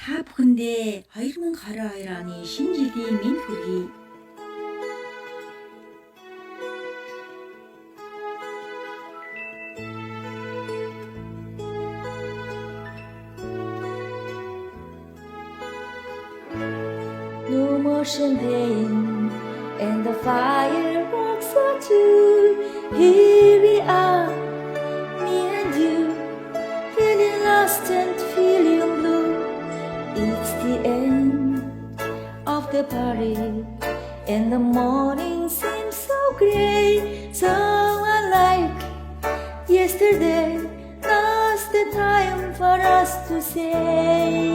Та бүхэндээ 2022 оны шинэ жилийн мэнд хүргэе. No more champagne and the fireworks are too. Here we are, me and you, feeling lost and feeling blue. It's the end of the party, and the morning seems so gray, so unlike yesterday. Now's the time for us to say